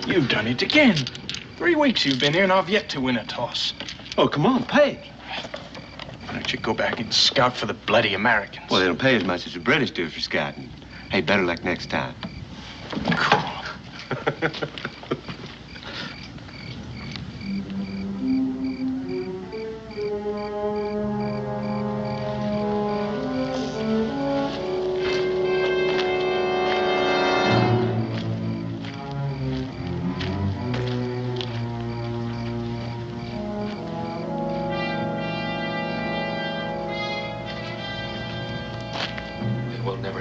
You've done it again. 3 weeks you've been here and I've yet to win a toss. Oh, come on, pay. Why don't you go back and scout for the bloody Americans? Well, they don't pay as much as the British do for scouting. Hey, better luck next time. Cool.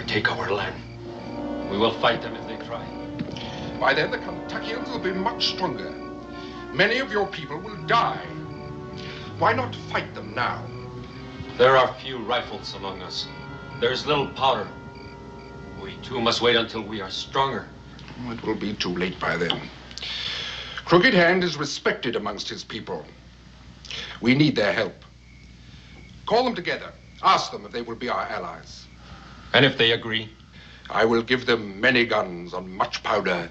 Take our land. We will fight them if they try. By then, the Kentuckians will be much stronger. Many of your people will die. Why not fight them now? There are few rifles among us. There's little powder. We too must wait until we are stronger. It will be too late by then. Crooked Hand is respected amongst his people. We need their help. Call them together. Ask them if they will be our allies. And if they agree? I will give them many guns and much powder.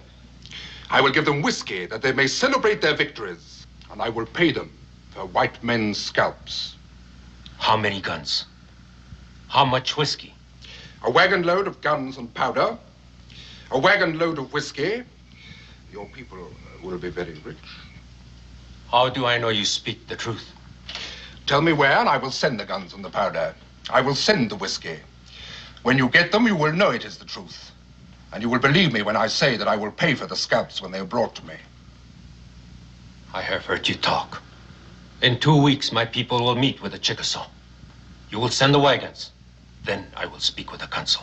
I will give them whiskey that they may celebrate their victories. And I will pay them for white men's scalps. How many guns? How much whiskey? A wagon load of guns and powder. A wagon load of whiskey. Your people will be very rich. How do I know you speak the truth? Tell me where and I will send the guns and the powder. I will send the whiskey. When you get them, you will know it is the truth. And you will believe me when I say that I will pay for the scalps when they are brought to me. I have heard you talk. In 2 weeks, my people will meet with the Chickasaw. You will send the wagons. Then I will speak with the council.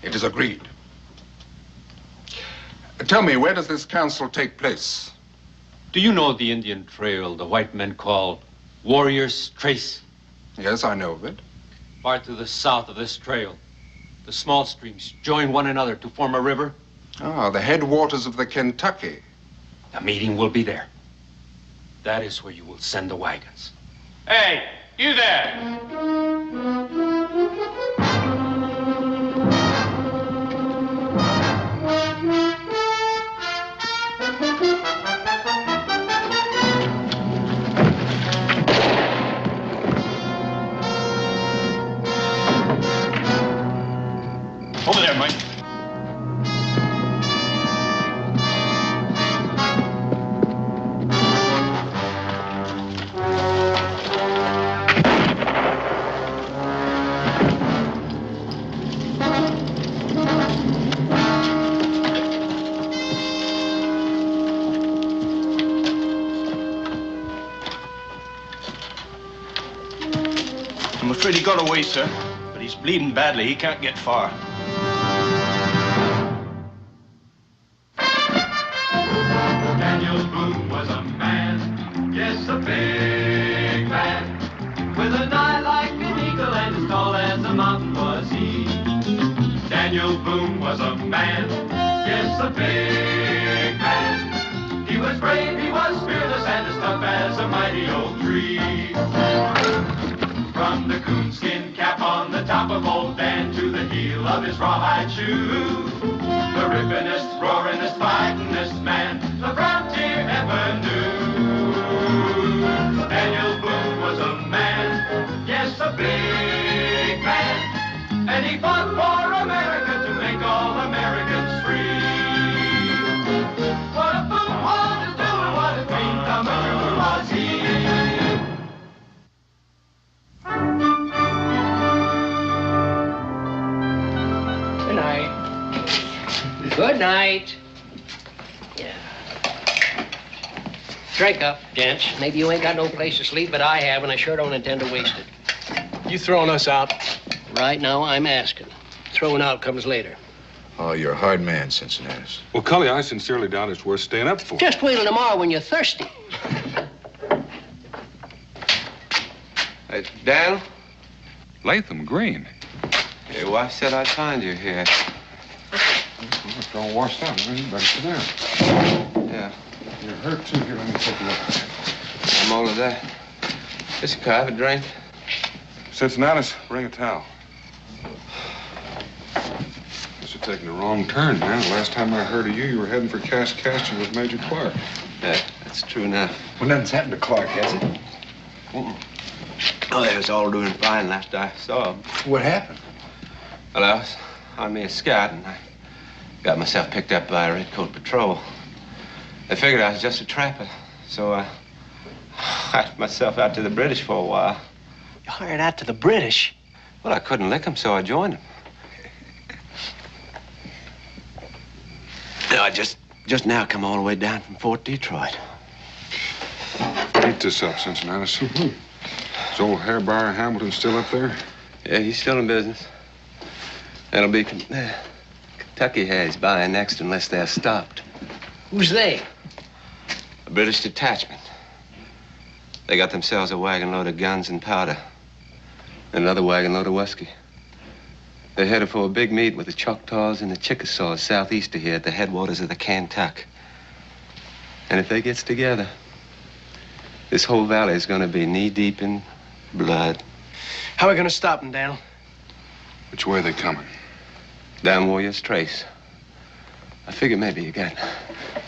It is agreed. Tell me, where does this council take place? Do you know the Indian trail the white men call Warrior's Trace? Yes, I know of it. Far to the south of this trail, the small streams join one another to form a river. Ah, the headwaters of the Kentucky. The meeting will be there. That is where you will send the wagons. Hey, you there! Over there, Mike. I'm afraid he got away, sir. But he's bleeding badly. He can't get far. Boone was a man, yes, a big man, with an eye like an eagle and as tall as a mountain was he. Daniel Boone was a man, yes, a big man. He was brave, he was fearless, and as tough as a mighty oak tree. From the coonskin cap on the top of old Dan to the heel of his rawhide shoe, the rippinest, roaringest, fightingest man the frontier ever knew. Daniel Boone was a man, yes, a big man, and he fought for America to make all Americans free. What a Boone wanted to do and what a dream come true was he. Good night. Good night. Yeah. Drink up, gents. Maybe you ain't got no place to sleep, but I have, and I sure don't intend to waste it. You throwing us out? Right now, I'm asking. Throwing out comes later. Oh, you're a hard man, Cincinnatus. Well, Cully, I sincerely doubt it's worth staying up for. Just wait till tomorrow when you're thirsty. Dan? Latham Green. Hey, well, I said I'd find you here. It's all washed out. You better sit down. Yeah. You're hurt, too. Here, let me take a look. I'm all of that. Just can I have a drink? Cincinnatus, bring a towel. Mr. taking the wrong turn, man. The last time I heard of you, you were heading for Kaskaskia with Major Clark. Yeah, that's true now. Well, nothing's happened to Clark, has it? Oh, they was all doing fine last I saw him. What happened? Well, I was on me a scout, and I got myself picked up by a redcoat patrol. They figured I was just a trapper, so I hired myself out to the British for a while. You hired out to the British? Well, I couldn't lick them, so I joined them. No, I just now come all the way down from Fort Detroit. Eat this up, Cincinnati. Is old Hairbuyer Hamilton still up there? Yeah, he's still in business. That'll be Kentucky has buying next unless they're stopped. Who's they? A British detachment. They got themselves a wagon load of guns and powder. And another wagon load of whiskey. They're headed for a big meet with the Choctaws and the Chickasaws southeast of here at the headwaters of the Kaintuck. And if they gets together, this whole valley is going to be knee-deep in blood. How are we going to stop them, Daniel? Which way are they coming? Down Warrior's Trace. I figure maybe you got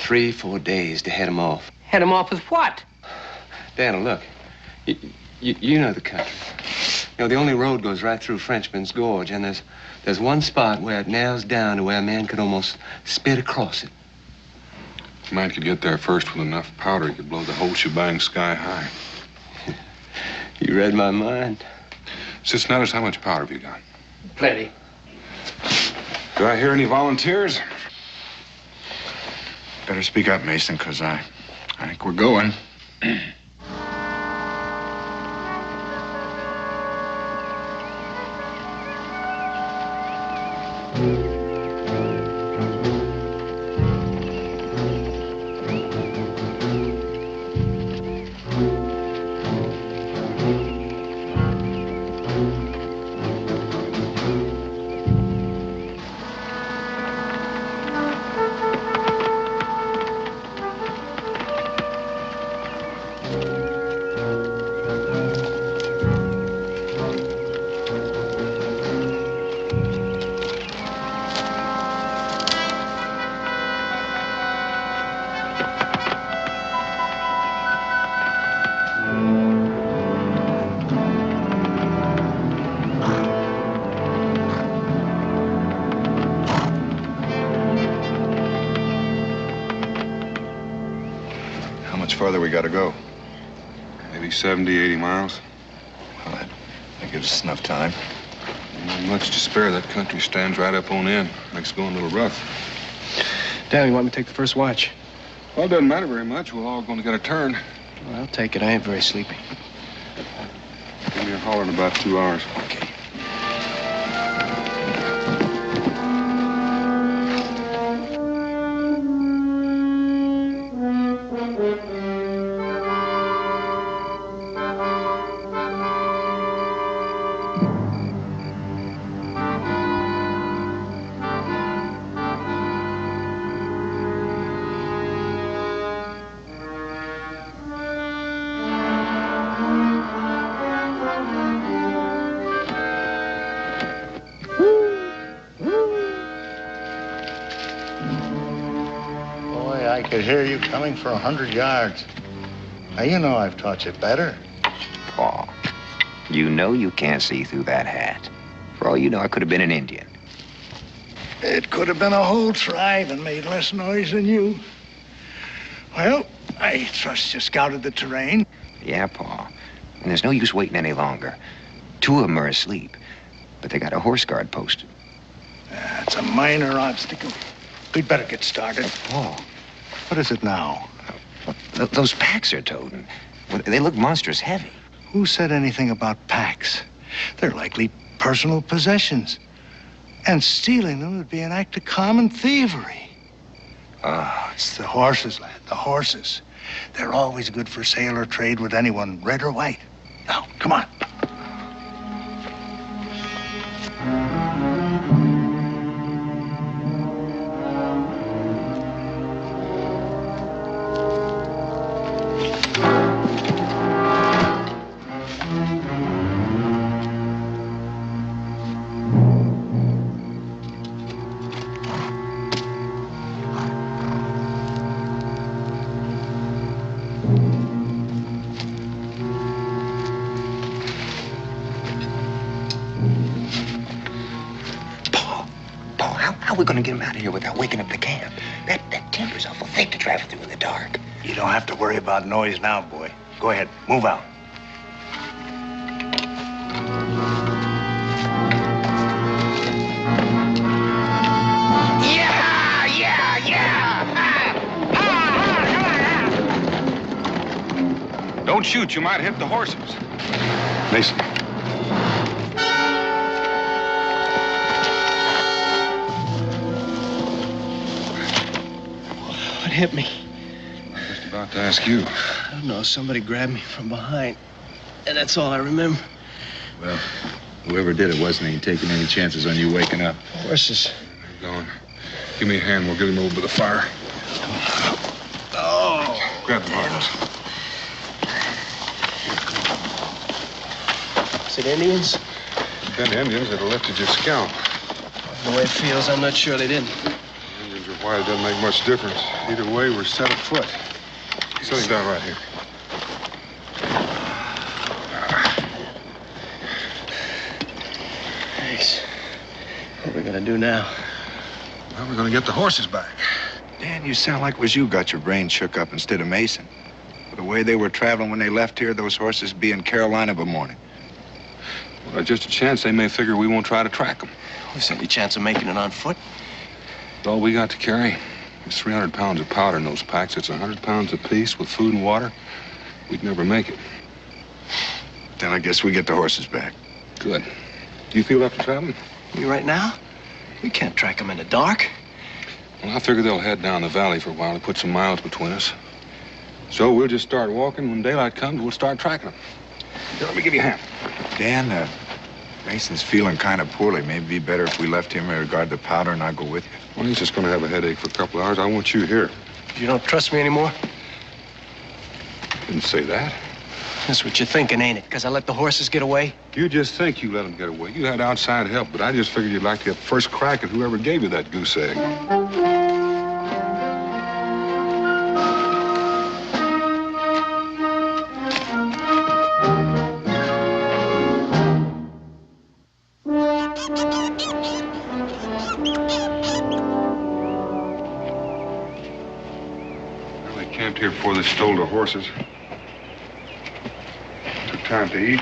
3-4 days to head them off. Head them off with what? Daniel, look. You know the country. You know, the only road goes right through Frenchman's Gorge, and there's one spot where it narrows down to where a man could almost spit across it. A man could get there first with enough powder, he could blow the whole shebang sky high. You read my mind. Cincinnati, how much powder have you got? Plenty. Do I hear any volunteers? Better speak up, Mason, because I think we're going. Farther we gotta go. Maybe 70, 80 miles. Well, that gives us enough time. Not much to spare. That country stands right up on end. Makes going a little rough. Dad, you want me to take the first watch? Well, it doesn't matter very much. We're all going to get a turn. Well, I'll take it. I ain't very sleepy. Give me a holler in about 2 hours. Okay. I could hear you coming for 100 yards. Now, you know I've taught you better. Paul, you know you can't see through that hat. For all you know, I could have been an Indian. It could have been a whole tribe and made less noise than you. Well, I trust you scouted the terrain. Yeah, Paul. And there's no use waiting any longer. 2 of them are asleep, but they got a horse guard posted. That's a minor obstacle. We'd better get started. Paul. What is it now? Those packs are toting. They look monstrous heavy. Who said anything about packs? They're likely personal possessions. And stealing them would be an act of common thievery. Ah, it's the horses, lad, the horses. They're always good for sale or trade with anyone, red or white. Now, come on. gonna get them out of here without waking up the camp? That timber's awful thick to travel through in the dark. You don't have to worry about noise now, boy. Go ahead, move out. Don't shoot. You might hit the horses. Mason. What hit me? I'm just about to ask you. I don't know. Somebody grabbed me from behind. And that's all I remember. Well, whoever did it wasn't he taking any chances on you waking up. Horses. They're going. Give me a hand. We'll get him over to the fire. Oh. Grab the bottoms. Is it Indians? Been Indians that have lifted your scalp. The way it feels, I'm not sure they didn't. Indians or white, it doesn't make much difference. Either way, we're set afoot. Sit him down right here. Thanks. What are we gonna do now? Well, we're gonna get the horses back. Dan, you sound like it was you got your brain shook up instead of Mason. The way they were traveling when they left here, those horses be in Carolina by morning. Well, just a chance they may figure we won't try to track them. There's any chance of making it on foot? All we got to carry is 300 pounds of powder in those packs. It's 100 pounds apiece with food and water. We'd never make it. Then I guess we get the horses back. Good. Do you feel up to traveling? You right now? We can't track them in the dark. Well, I figure they'll head down the valley for a while and put some miles between us. So we'll just start walking. When daylight comes, we'll start tracking them. Here, let me give you a hand. Dan, Mason's feeling kind of poorly. Maybe it'd be better if we left him in regard to the powder and I'll go with you. Well, he's just going to have a headache for a couple hours. I want you here. You don't trust me anymore? Didn't say that. That's what you're thinking, ain't it? Because I let the horses get away? You just think you let them get away. You had outside help, but I just figured you'd like to get first crack at whoever gave you that goose egg. Camped here before they stole the horses. Took time to eat.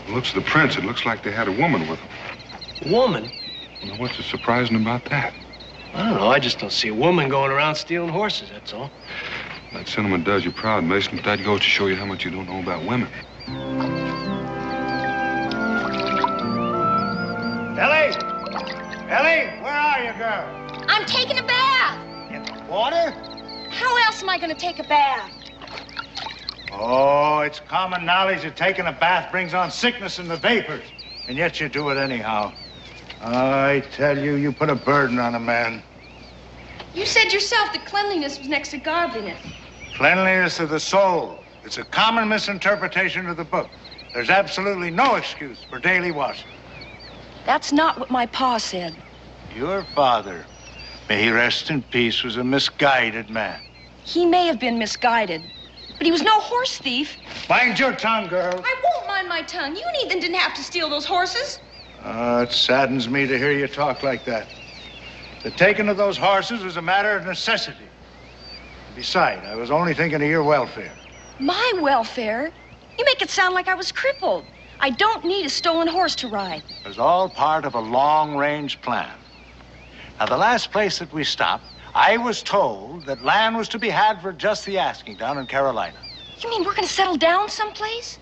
The looks of the prints, it looks like they had a woman with them. Woman? Well, what's so surprising about that? I don't know. I just don't see a woman going around stealing horses, that's all. That sentiment does you proud, Mason, but that goes to show you how much you don't know about women. Ellie! Ellie, where are you, girl? I'm taking a bath. In the water? How else am I going to take a bath? Oh, it's common knowledge that taking a bath brings on sickness and the vapors. And yet you do it anyhow. I tell you, you put a burden on a man. You said yourself that cleanliness was next to godliness. Cleanliness of the soul. It's a common misinterpretation of the book. There's absolutely no excuse for daily washing. That's not what my pa said. Your father, may he rest in peace, was a misguided man. He may have been misguided, but he was no horse thief. Mind your tongue, girl. I won't mind my tongue. You and Ethan didn't have to steal those horses. It saddens me to hear you talk like that. The taking of those horses was a matter of necessity. Besides, I was only thinking of your welfare. My welfare? You make it sound like I was crippled. I don't need a stolen horse to ride. It was all part of a long-range plan. Now, the last place that we stopped, I was told that land was to be had for just the asking down in Carolina. You mean we're going to settle down someplace?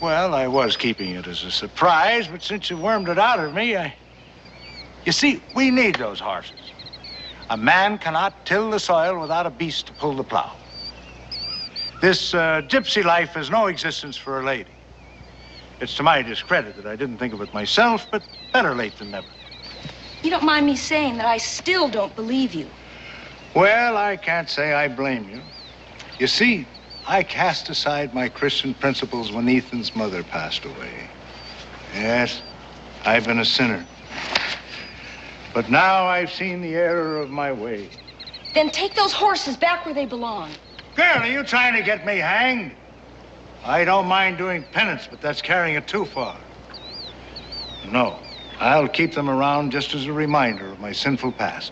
Well, I was keeping it as a surprise, but since you wormed it out of me, You see, we need those horses. A man cannot till the soil without a beast to pull the plow. This gypsy life has no existence for a lady. It's to my discredit that I didn't think of it myself, but better late than never. You don't mind me saying that I still don't believe you. Well, I can't say I blame you. You see, I cast aside my Christian principles when Ethan's mother passed away. Yes, I've been a sinner. But now I've seen the error of my way. Then take those horses back where they belong. Girl, are you trying to get me hanged? I don't mind doing penance, but that's carrying it too far. No, I'll keep them around just as a reminder of my sinful past.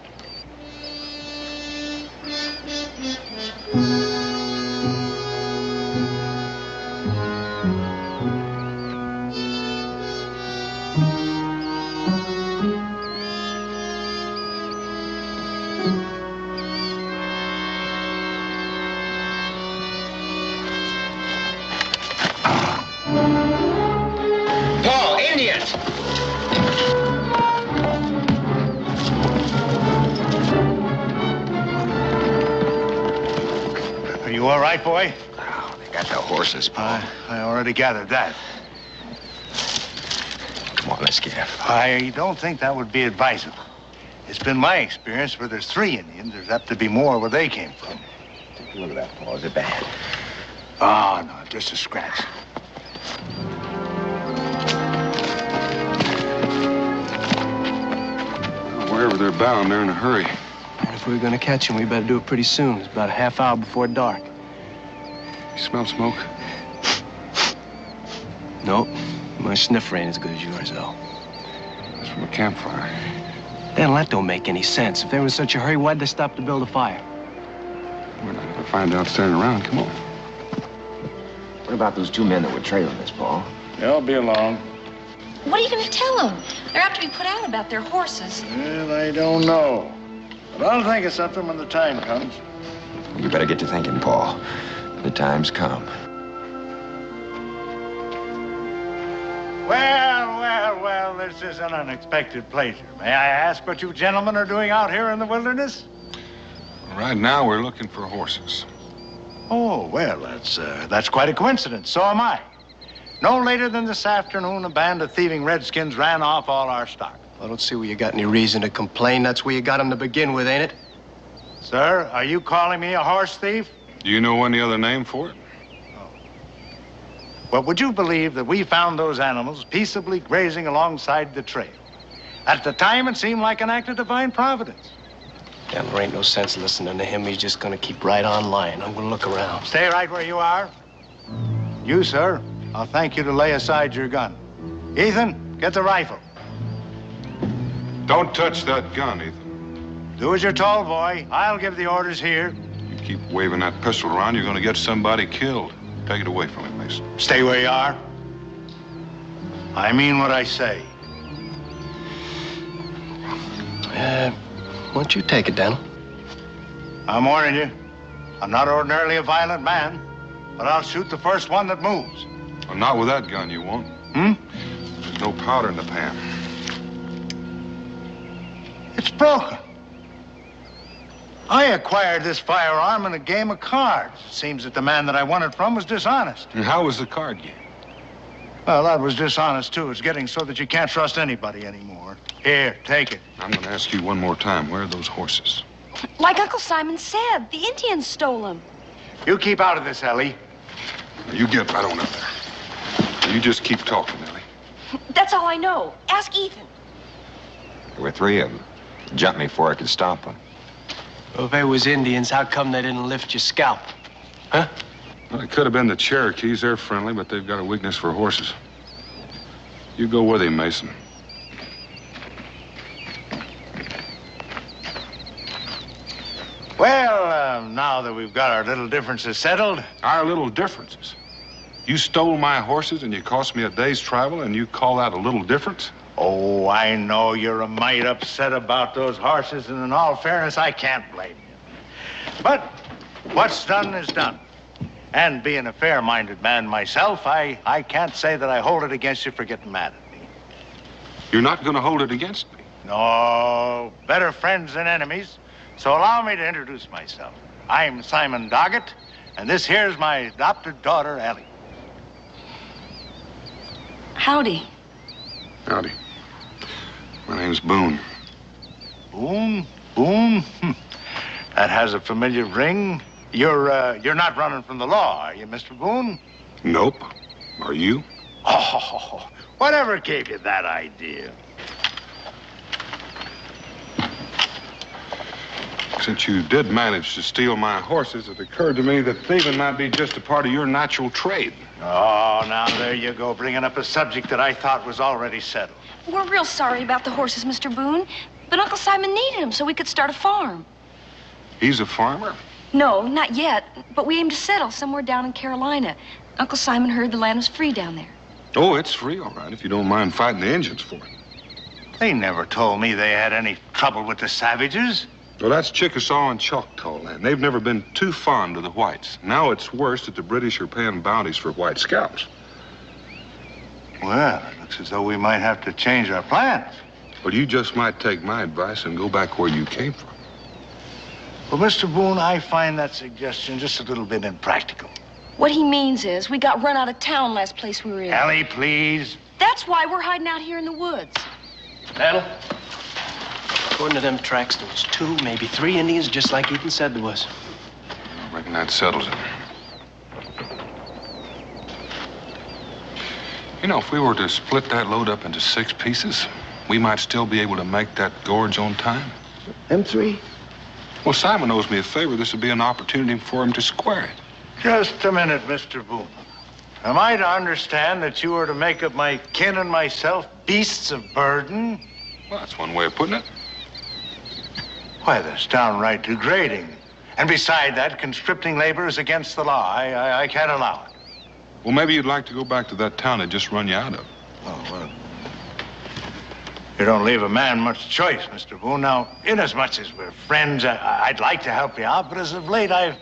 Paul, Indians! Are you all right, boy? Oh, they got the horses, Paul. I already gathered that. Come on, let's get out. I don't think that would be advisable. It's been my experience where there's 3 Indians, there's apt to be more where they came from. Take a look at that, Paul. Is it bad? Oh, no, just a scratch. Wherever they're bound, they're in a hurry. And if we're gonna catch him, we better do it pretty soon. It's about a half hour before dark. You smell smoke? Nope. My sniffer ain't as good as yours, though. It's from a campfire. Then that don't make any sense. If they were in such a hurry, why'd they stop to build a fire? We're not gonna find out standing around. Come on. What about those 2 men that were trailing us, Paul? They'll be along. What are you going to tell them? They're apt to be put out about their horses. Well, I don't know. But I'll think of something when the time comes. You better get to thinking, Paul. The time's come. Well, this is an unexpected pleasure. May I ask what you gentlemen are doing out here in the wilderness? Right now, we're looking for horses. Oh, well, that's quite a coincidence. So am I. No later than this afternoon, a band of thieving redskins ran off all our stock. I don't see where you got any reason to complain. That's where you got him to begin with, ain't it? Sir, are you calling me a horse thief? Do you know any other name for it? Well, would you believe that we found those animals peaceably grazing alongside the trail? At the time, it seemed like an act of divine providence. Damn, there ain't no sense listening to him. He's just gonna keep right on lying. I'm gonna look around. Stay right where you are. You, sir, I'll thank you to lay aside your gun. Ethan, get the rifle. Don't touch that gun, Ethan. Do as you're told, boy. I'll give the orders here. You keep waving that pistol around, you're gonna get somebody killed. Take it away from him, Mason. Stay where you are. I mean what I say. Why don't you take it, Daniel? I'm warning you. I'm not ordinarily a violent man, but I'll shoot the first one that moves. Well, not with that gun, you won't. There's no powder in the pan. It's broken. I acquired this firearm in a game of cards. It seems that the man that I won it from was dishonest. And how was the card game? Well, that was dishonest, too. It's getting so that you can't trust anybody anymore. Here, take it. I'm going to ask you one more time. Where are those horses? Like Uncle Simon said, the Indians stole them. You keep out of this, Ellie. You get right on up there. You just keep talking, Ellie. That's all I know. Ask Ethan. There were 3 of them. Jumped me before I could stop them. Well, if they was Indians, how come they didn't lift your scalp? Huh? Well, it could have been the Cherokees. They're friendly, but they've got a weakness for horses. You go with him, Mason. Well, now that we've got our little differences settled. Our little differences? You stole my horses and you cost me a day's travel and you call that a little difference? Oh, I know you're a mite upset about those horses, and in all fairness, I can't blame you. But what's done is done. And being a fair-minded man myself, I can't say that I hold it against you for getting mad at me. You're not going to hold it against me? No, better friends than enemies. So allow me to introduce myself. I'm Simon Doggett, and this here's my adopted daughter, Ellie. Howdy. Howdy. My name's Boone. Boone? Boone? That has a familiar ring. You're not running from the law, are you, Mr. Boone? Nope. Are you? Oh, whatever gave you that idea? Since you did manage to steal my horses, it occurred to me that thieving might be just a part of your natural trade. Oh, now there you go, bringing up a subject that I thought was already settled. We're real sorry about the horses, Mr. Boone. But Uncle Simon needed them so we could start a farm. He's a farmer? No, not yet. But we aim to settle somewhere down in Carolina. Uncle Simon heard the land was free down there. Oh, it's free, all right, if you don't mind fighting the Indians for it. They never told me they had any trouble with the savages. Well, that's Chickasaw and Choctaw land. They've never been too fond of the whites. Now it's worse that the British are paying bounties for white scalps. Well, it looks as though we might have to change our plans. Well, you just might take my advice and go back where you came from. Well, Mr. Boone, I find that suggestion just a little bit impractical. What he means is we got run out of town last place we were in. Ellie, please. That's why we're hiding out here in the woods. Battle? According to them tracks, there was 2, maybe 3 Indians, just like Ethan said there was. I reckon that settles it. You know, if we were to split that load up into 6 pieces, we might still be able to make that gorge on time. Them 3? Well, Simon owes me a favor. This would be an opportunity for him to square it. Just a minute, Mr. Boone. Am I to understand that you are to make of my kin and myself beasts of burden? Well, that's one way of putting it. Why, that's downright degrading. And beside that, conscripting labor is against the law. I can't allow it. Well, maybe you'd like to go back to that town they just run you out of. Oh, well. You don't leave a man much choice, Mr. Boone. Now, inasmuch as we're friends, I'd like to help you out, but as of late, I've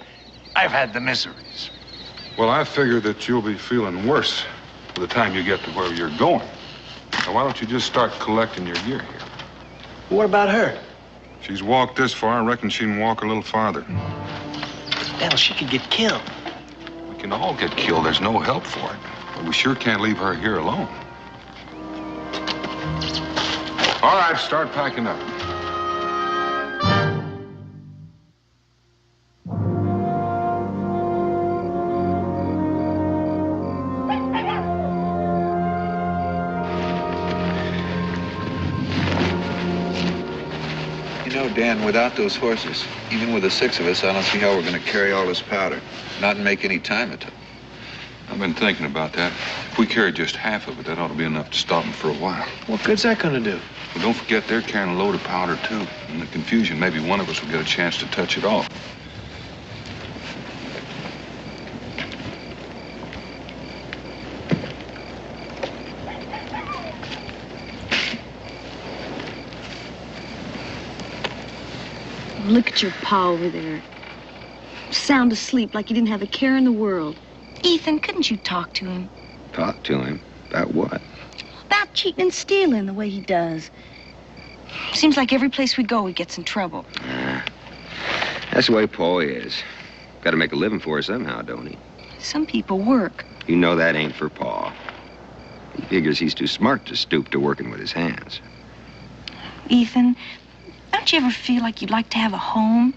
had the miseries. Well, I figure that you'll be feeling worse by the time you get to where you're going. Now, why don't you just start collecting your gear here? What about her? She's walked this far. I reckon she can walk a little farther. Hell, she could get killed. We can all get killed. There's no help for it. But we sure can't leave her here alone. All right, start packing up. You know, Dan, without those horses, even with the 6 of us, I don't see how we're going to carry all this powder. Not make any time at all. I've been thinking about that. If we carry just half of it, that ought to be enough to stop them for a while. What good's that gonna do? Well, don't forget they're carrying a load of powder, too. In the confusion, maybe one of us will get a chance to touch it off. Look at your pa over there. Sound asleep like you didn't have a care in the world. Ethan, couldn't you talk to him? Talk to him? About what? About cheating and stealing the way he does. Seems like every place we go, he gets in trouble. That's the way Paul is. Got to make a living for it somehow, don't he? Some people work. You know that ain't for Paul. He figures he's too smart to stoop to working with his hands. Ethan, don't you ever feel like you'd like to have a home?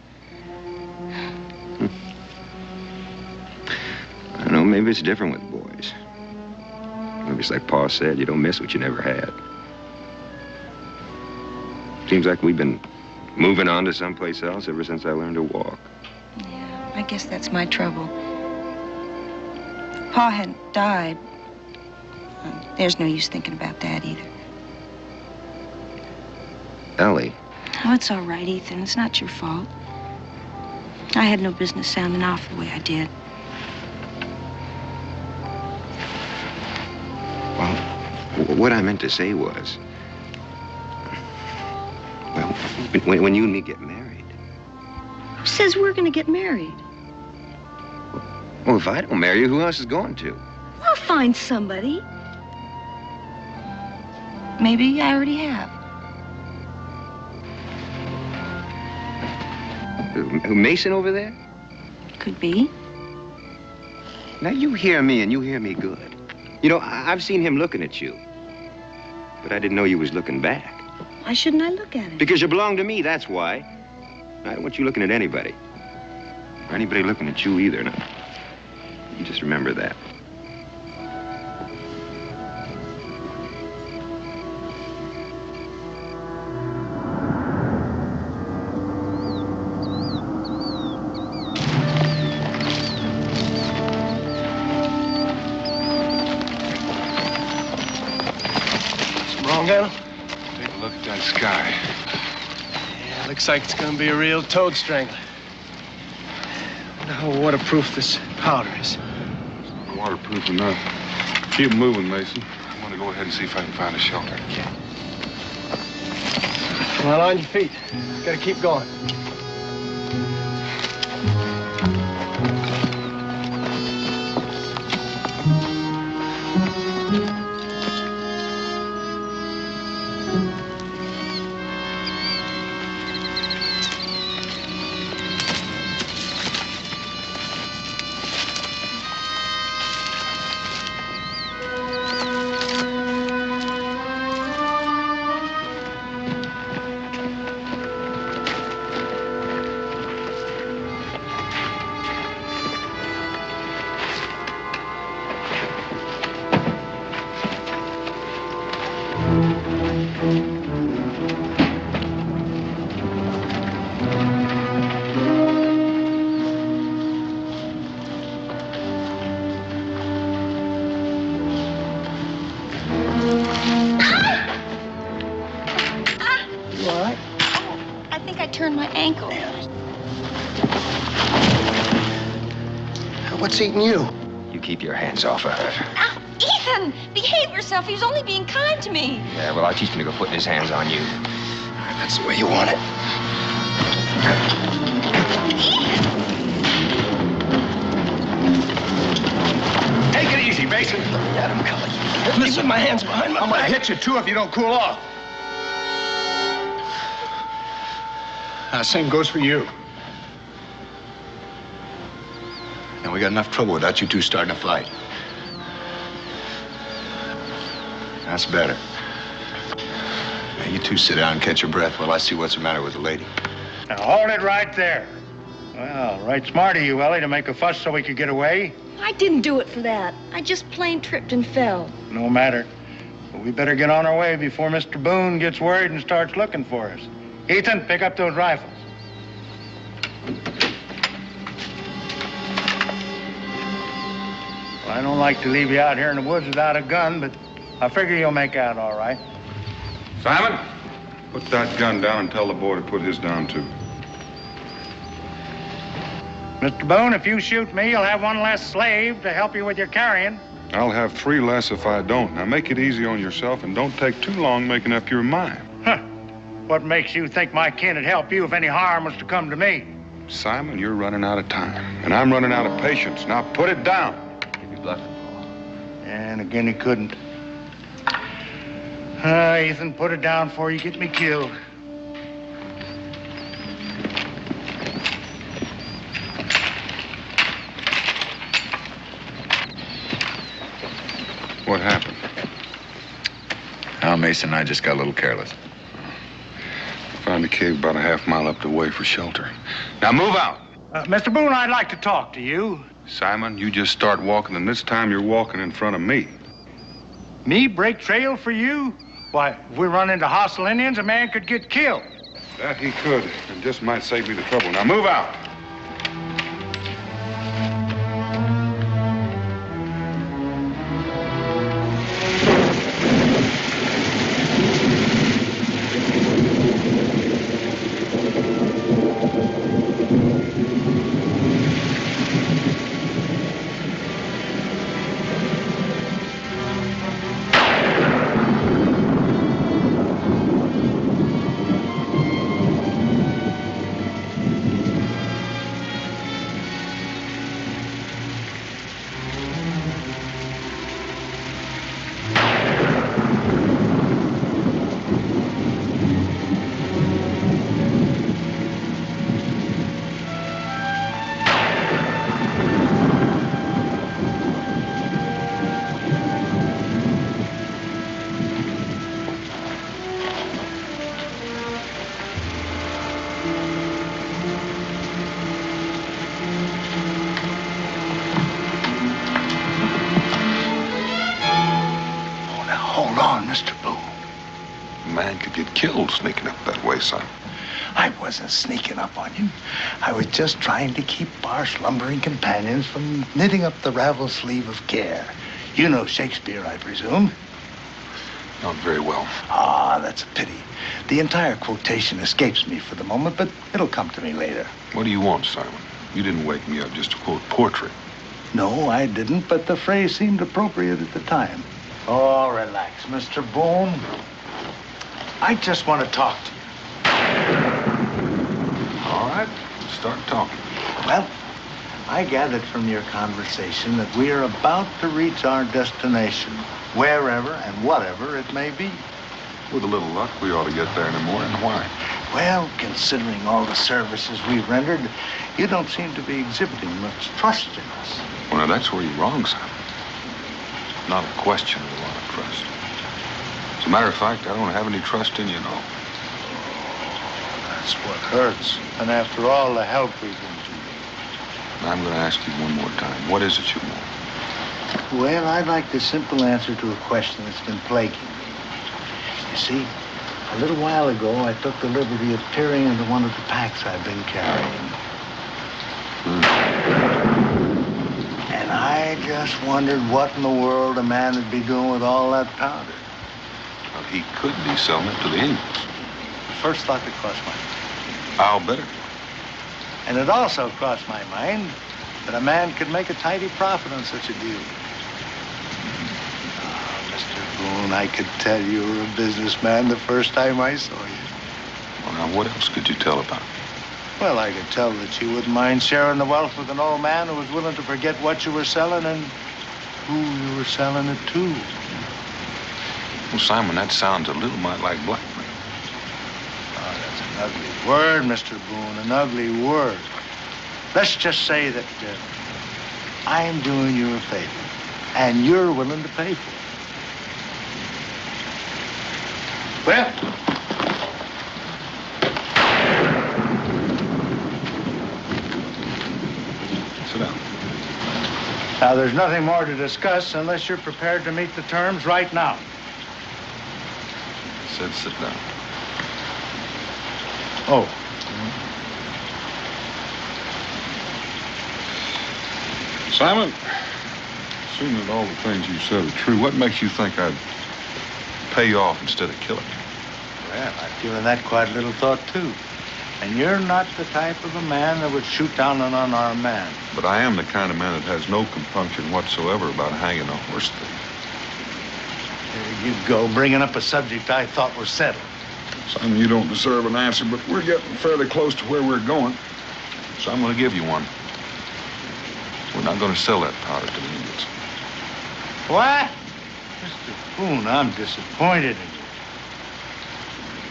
I don't know, maybe it's different with boys. Maybe it's like Pa said, you don't miss what you never had. Seems like we've been moving on to someplace else ever since I learned to walk. Yeah, I guess that's my trouble. If Pa hadn't died, there's no use thinking about that either. Ellie. Oh, it's all right, Ethan. It's not your fault. I had no business sounding off the way I did. Well, what I meant to say was, well, when you and me get married. Who says we're gonna get married? Well, if I don't marry you, who else is going to? I'll find somebody. Maybe I already have. Mason over there? Could be. Now, you hear me, and you hear me good. You know, I've seen him looking at you. But I didn't know you was looking back. Why shouldn't I look at him? Because you belong to me, that's why. I don't want you looking at anybody. Or anybody looking at you either. Now, you just remember that. wrong, Colonel? Take a look at that sky. Yeah, looks like it's gonna be a real toad strangler. I wonder how waterproof this powder is. Waterproof enough. Keep moving, Mason. I want to go ahead and see if I can find a shelter. Well, on your feet. Gotta keep going. What's eating you? You keep your hands off of her. Now, Ethan, behave yourself. He was only being kind to me. Yeah, well, I'll teach him to go putting his hands on you. That's the way you want it. Take it easy, Mason. Let him come. Listen, my hands behind my I'm gonna back. hit you, too, if you don't cool off. Same goes for you. And we got enough trouble without you two starting a fight. That's better. Now, you two sit down and catch your breath while I see what's the matter with the lady. Now, hold it right there. Well, right smart of you, Ellie, to make a fuss so we could get away. I didn't do it for that. I just plain tripped and fell. No matter. But we better get on our way before Mr. Boone gets worried and starts looking for us. Ethan, pick up those rifles. Well, I don't like to leave you out here in the woods without a gun, but I figure you'll make out all right. Simon, put that gun down and tell the boy to put his down, too. Mr. Boone, if you shoot me, you'll have one less slave to help you with your carrying. I'll have 3 less if I don't. Now, make it easy on yourself and don't take too long making up your mind. Huh. What makes you think my kin would help you if any harm was to come to me? Simon, you're running out of time, and I'm running out of patience. Now, put it down. You'd be bluffing, Paul. And again, he couldn't. Ethan, put it down before you get me killed. What happened? Al Mason and I just got a little careless. Found a cave about a half-mile up the way for shelter. Now move out. Mr. Boone, I'd like to talk to you. Simon, you just start walking, and this time you're walking in front of me. Me break trail for you? Why, if we run into hostile Indians, a man could get killed. That he could, and just might save me the trouble. Now move out. Killed sneaking up that way, son. I wasn't sneaking up on you. I was just trying to keep our slumbering companions from knitting up the ravel sleeve of care. You know Shakespeare, I presume. Not very well. Ah, that's a pity. The entire quotation escapes me for the moment, but it'll come to me later. What do you want, Simon? You didn't wake me up just to quote poetry. No, I didn't, but the phrase seemed appropriate at the time. Oh, relax, Mr. Boone. I just want to talk to you. All right, start talking. Well, I gathered from your conversation that we are about to reach our destination, wherever and whatever it may be. With a little luck, we ought to get there in the morning. Why? Well, considering all the services we've rendered, you don't seem to be exhibiting much trust in us. Well, now, that's where you're wrong, Simon. Not a question of a lot of trust. As a matter of fact, I don't have any trust in you, no. That's what hurts. And after all the help we've been to you. I'm going to ask you one more time. What is it you want? Well, I'd like the simple answer to a question that's been plaguing me. You see, a little while ago, I took the liberty of peering into one of the packs I've been carrying. And I just wondered what in the world a man would be doing with all that powder. Well, he could be selling it to the Indians. The first thought that crossed my mind. I'll bet it. And it also crossed my mind that a man could make a tidy profit on such a deal. Mr. Boone, I could tell you were a businessman the first time I saw you. Well, now, what else could you tell about me? Well, I could tell that you wouldn't mind sharing the wealth with an old man who was willing to forget what you were selling and who you were selling it to. Well, Simon, that sounds a little mite like blackmail. Oh, that's an ugly word, Mr. Boone, an ugly word. Let's just say that I'm doing you a favor, and you're willing to pay for it. Well, sit down. Now, there's nothing more to discuss unless you're prepared to meet the terms right now. I said sit down. Oh. Simon, assuming that all the things you said are true, what makes you think I'd pay you off instead of killing you? Well, I've given that quite a little thought, too. And you're not the type of a man that would shoot down an unarmed man. But I am the kind of man that has no compunction whatsoever about hanging a horse thief. There you go, bringing up a subject I thought was settled. Simon, you don't deserve an answer, but we're getting fairly close to where we're going. So I'm going to give you one. We're not going to sell that powder to the Indians. What? Mr. Boone, I'm disappointed in you.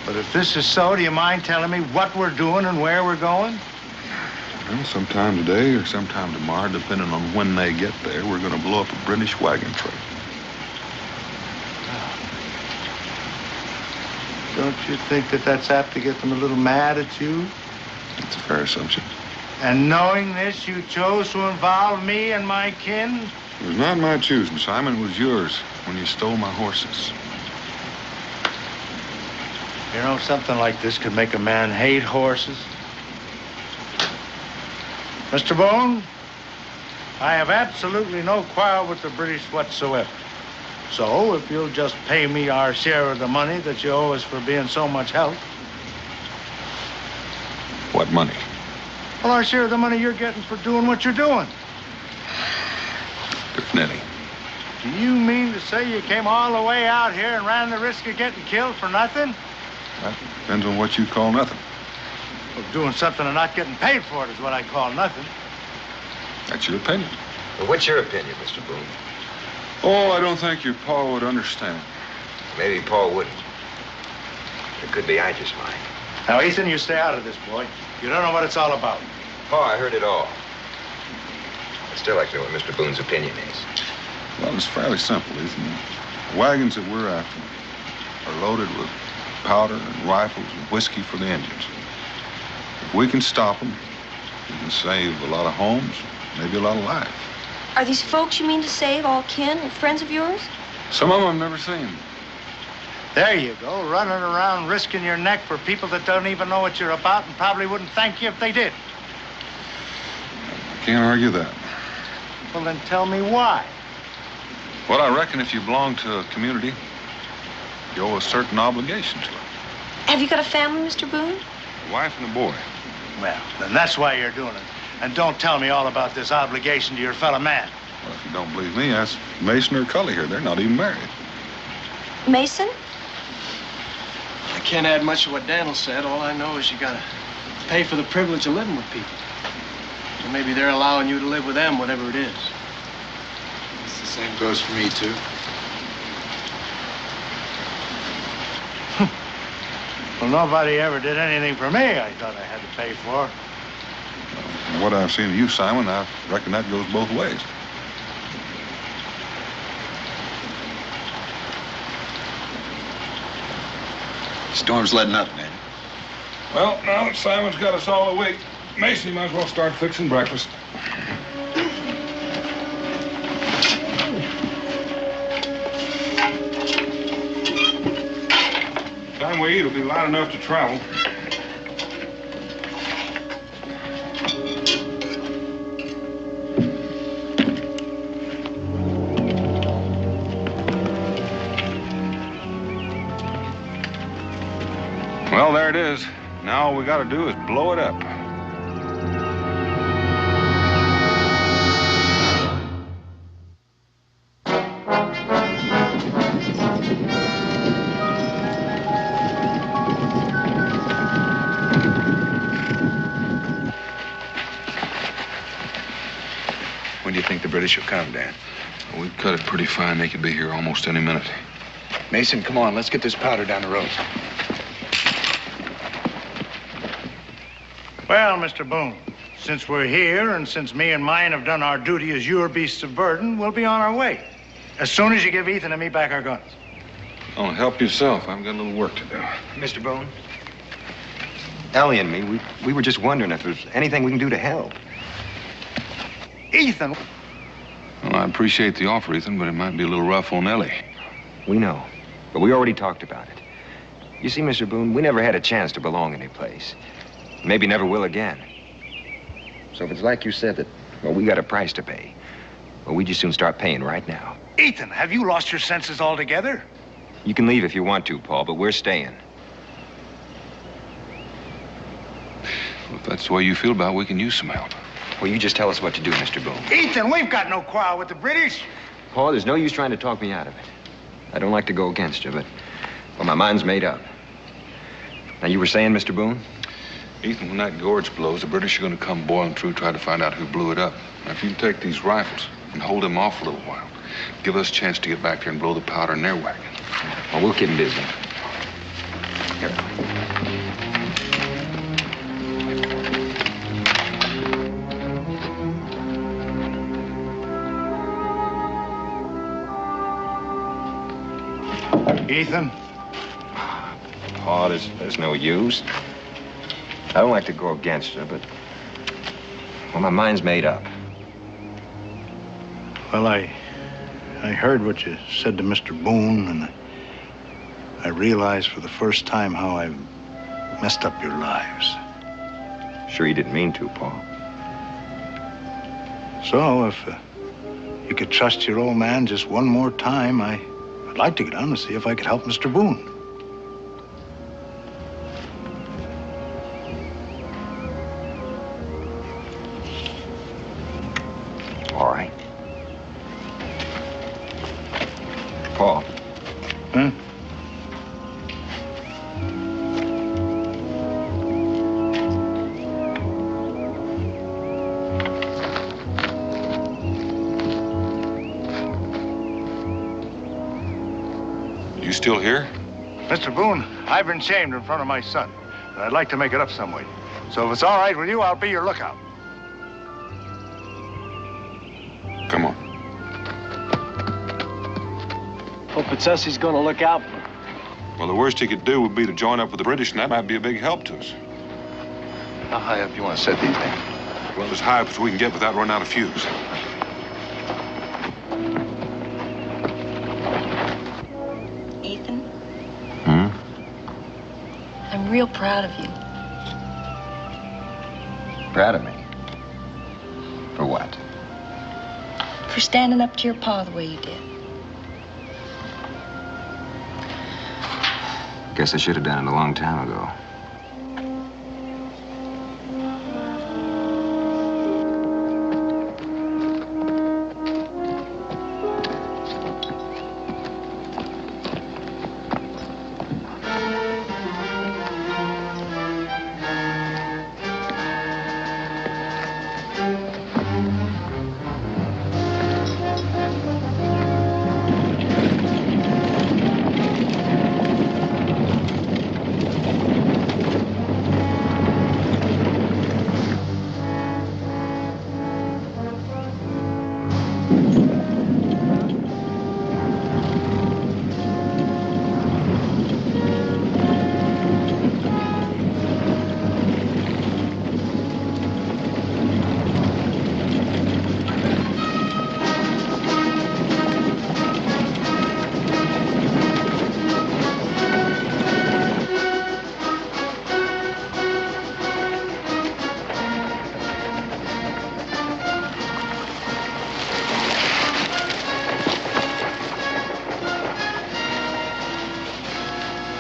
But if this is so, do you mind telling me what we're doing and where we're going? Well, sometime today or sometime tomorrow, depending on when they get there, we're going to blow up a British wagon train. Don't you think that that's apt to get them a little mad at you? That's a fair assumption. And knowing this, you chose to involve me and my kin? It was not my choosing, Simon. It was yours when you stole my horses. You know, something like this could make a man hate horses. Mr. Boone, I have absolutely no quarrel with the British whatsoever. So, if you'll just pay me our share of the money that you owe us for being so much help. What money? Well, our share of the money you're getting for doing what you're doing. Nettie. Do you mean to say you came all the way out here and ran the risk of getting killed for nothing? That depends on what you call nothing. Well, doing something and not getting paid for it is what I call nothing. That's your opinion. Well, what's your opinion, Mr. Boone? Oh, I don't think your pa would understand. Maybe Paul wouldn't. It could be I just might. Now, Ethan, you stay out of this, boy. You don't know what it's all about. Pa, I heard it all. I'd still like to know what Mr. Boone's opinion is. Well, it's fairly simple, isn't it? The wagons that we're after are loaded with powder and rifles and whiskey for the Indians. If we can stop them, we can save a lot of homes, maybe a lot of lives. Are these folks you mean to save all kin and friends of yours? Some of them I've never seen. There you go, running around risking your neck for people that don't even know what you're about and probably wouldn't thank you if they did. I can't argue that. Well, then tell me why. Well, I reckon if you belong to a community, You owe a certain obligation to her. Have you got a family, Mr. Boone? A wife and a boy. Well, then that's why you're doing it. And don't tell me all about this obligation to your fellow man. Well, if you don't believe me, ask Mason or Cully here. They're not even married. Mason? I can't add much to what Daniel said. All I know is you gotta pay for the privilege of living with people. So maybe they're allowing you to live with them, whatever it is. It's the same goes for me, too. Well, nobody ever did anything for me I thought I had to pay for. From what I've seen of you, Simon, I reckon that goes both ways. Storm's letting up, man. Well, now that Simon's got us all awake, Mason, you might as well start fixing breakfast. Time we eat will be light enough to travel. Well, there it is. Now all we got to do is blow it up. When do you think the British will come, Dan? We cut it pretty fine. They could be here almost any minute. Mason, come on. Let's get this powder down the road. Well, Mr. Boone, since we're here and since me and mine have done our duty as your beasts of burden, we'll be on our way. As soon as you give Ethan and me back our guns. Oh, help yourself. I've got a little work to do. Mr. Boone? Ellie and me, we were just wondering if there's anything we can do to help. Ethan! Well, I appreciate the offer, Ethan, but it might be a little rough on Ellie. We know, but we already talked about it. You see, Mr. Boone, we never had a chance to belong any place. Maybe never will again. So if it's like you said that, well, we got a price to pay, well, we just soon start paying right now. Ethan, have you lost your senses altogether? You can leave if you want to, Paul, but we're staying. Well, if that's the way you feel about it, we can use some help. Well, you just tell us what to do, Mr. Boone. Ethan, we've got no quarrel with the British. Paul, there's no use trying to talk me out of it. I don't like to go against you, but, well, my mind's made up. Now, you were saying, Mr. Boone? Ethan, when that gorge blows, the British are going to come boiling through, try to find out who blew it up. Now, if you take these rifles and hold them off a little while, give us a chance to get back there and blow the powder in their wagon. Well, we'll keep them busy. Here. Ethan? Paul, there's no use. I don't like to go against you, but, well, my mind's made up. Well, I heard what you said to Mr. Boone, and I realized for the first time how I've messed up your lives. Sure you didn't mean to, Paul. So, if you could trust your old man just one more time, I'd like to get down and see if I could help Mr. Boone. All right. Paul. Huh? You still here? Mr. Boone, I've been shamed in front of my son, and I'd like to make it up some way. So if it's all right with you, I'll be your lookout. Come on. Hope it's us he's gonna look out for. Well, the worst he could do would be to join up with the British, and that might be a big help to us. How high up do you want to set these things? Well, as high up as we can get without running out of fuse. Ethan, Hmm? I'm real proud of you. Proud of me? For what? For standing up to your pa the way you did. Guess I should have done it a long time ago.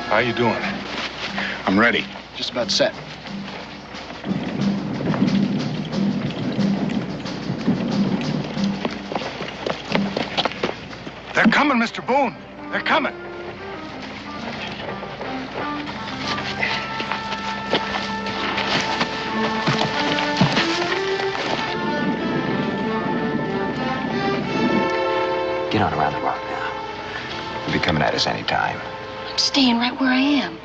How you doing? I'm ready. Just about set. They're coming, Mr. Boone. They're coming. Get on around the rock now. They'll be coming at us any time. I'm staying right where I am.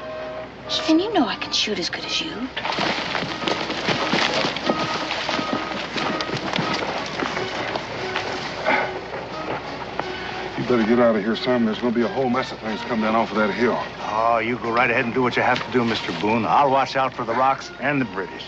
Even you know I can shoot as good as you. You better get out of here, son. There's gonna be a whole mess of things coming down off of that hill. Oh, you go right ahead and do what you have to do, Mr. Boone. I'll watch out for the rocks and the British.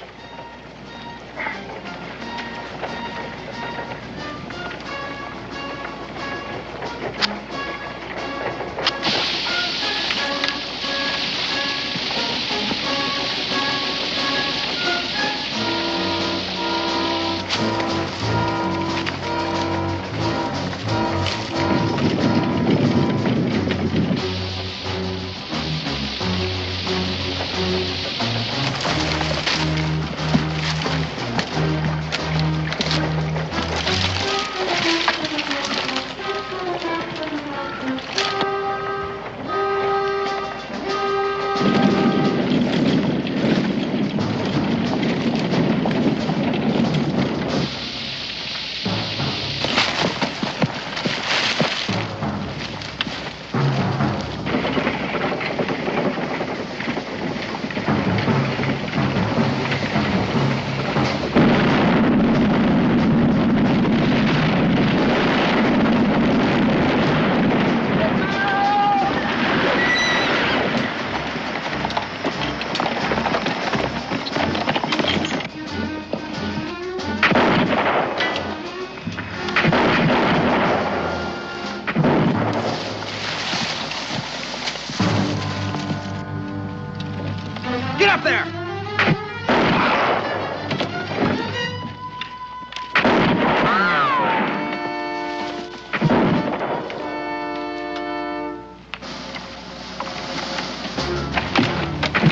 Get up there!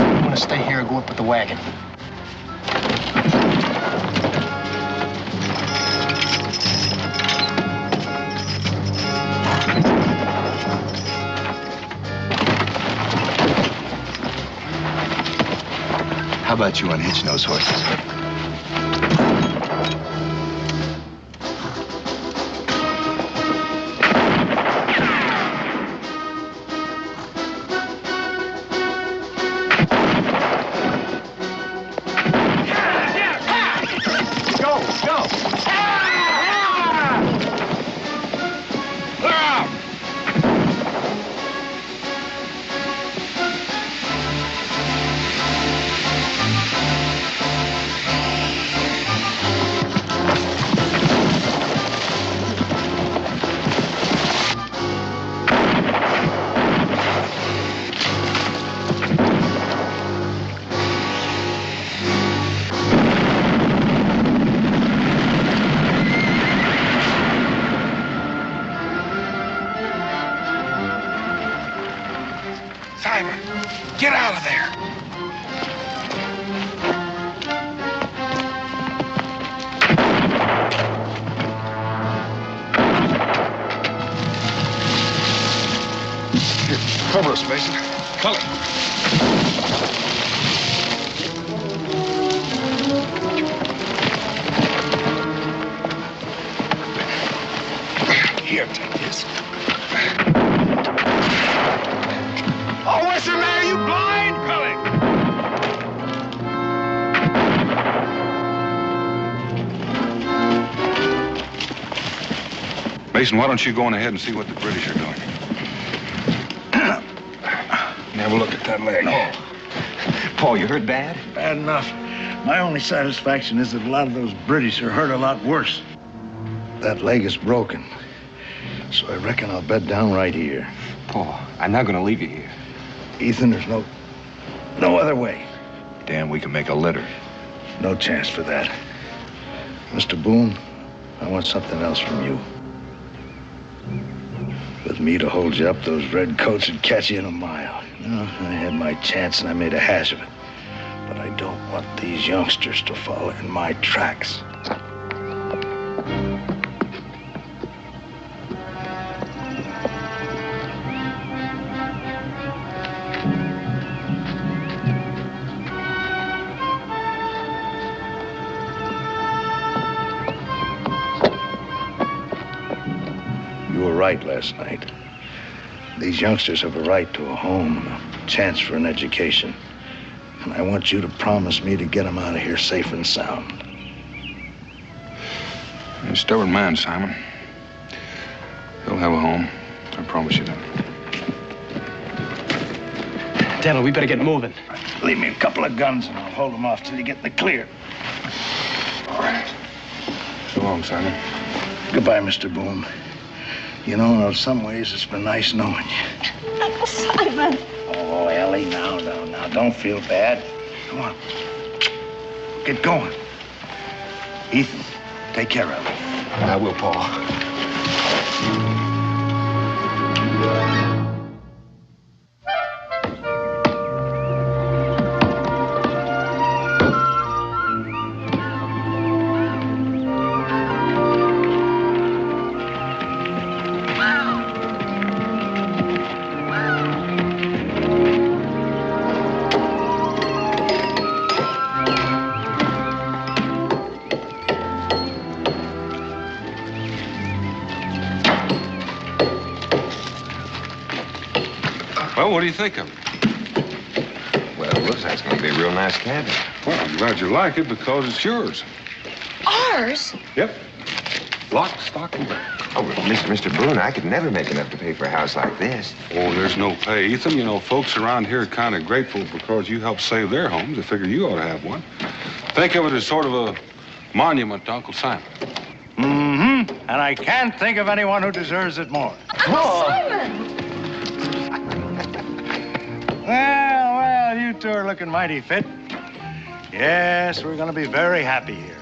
I'm gonna stay here and go up with the wagon. How about you unhitching those horses? Get out of there. Here, cover us, Mason. Cully. Here, take this. Oh, what's the matter? You blind? Cully. Mason, why don't you go on ahead and see what the British are doing? Have a look at that leg. No. Paul, you hurt bad? Bad enough. My only satisfaction is that a lot of those British are hurt a lot worse. That leg is broken. So I reckon I'll bed down right here. Paul, I'm not going to leave you here. Ethan, there's no other way. Dan, we can make a litter. No chance for that. Mr. Boone, I want something else from you. With me to hold you up, those red coats would catch you in a mile. No, I had my chance and I made a hash of it. But I don't want these youngsters to follow in my tracks. You were right last night. These youngsters have a right to a home, a chance for an education. And I want you to promise me to get them out of here safe and sound. You're a stubborn man, Simon. They'll have a home. I promise you that. Daniel, we better get moving. Leave me a couple of guns and I'll hold them off till you get in the clear. All right. So long, Simon. Goodbye, Mr. Boone. You know, in some ways, it's been nice knowing you. Uncle Simon. Oh, Ellie, now, don't feel bad. Come on. Get going. Ethan, take care of her. I will, Paul. Well, what do you think of it? Well, it looks like it's going to be a real nice cabin. Well, I'm glad you like it because it's yours. Ours? Yep. Lock, stock, and barrel. Oh, but Mr. Boone, I could never make enough to pay for a house like this. Oh, there's no pay, Ethan. You know, folks around here are kind of grateful because you helped save their homes. They figure you ought to have one. Think of it as sort of a monument to Uncle Simon. Mm-hmm. And I can't think of anyone who deserves it more. Uncle Simon! Well, you two are looking mighty fit. Yes, we're going to be very happy here.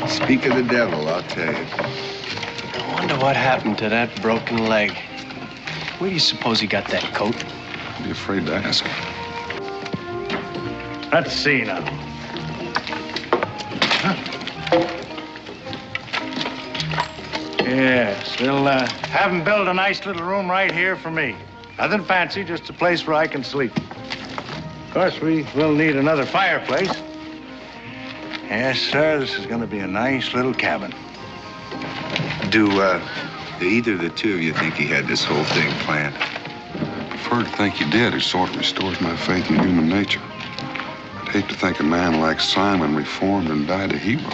Speak of the devil, I'll tell you. I wonder what happened to that broken leg. Where do you suppose he got that coat? I'd be afraid to ask. Let's see now. Huh? Yes, we'll have him build a nice little room right here for me. Nothing fancy, just a place where I can sleep. Of course, we will need another fireplace. Yes, sir, this is going to be a nice little cabin. Do either of the two of you think he had this whole thing planned? I prefer to think you did. It sort of restores my faith in human nature. I'd hate to think a man like Simon reformed and died a hero.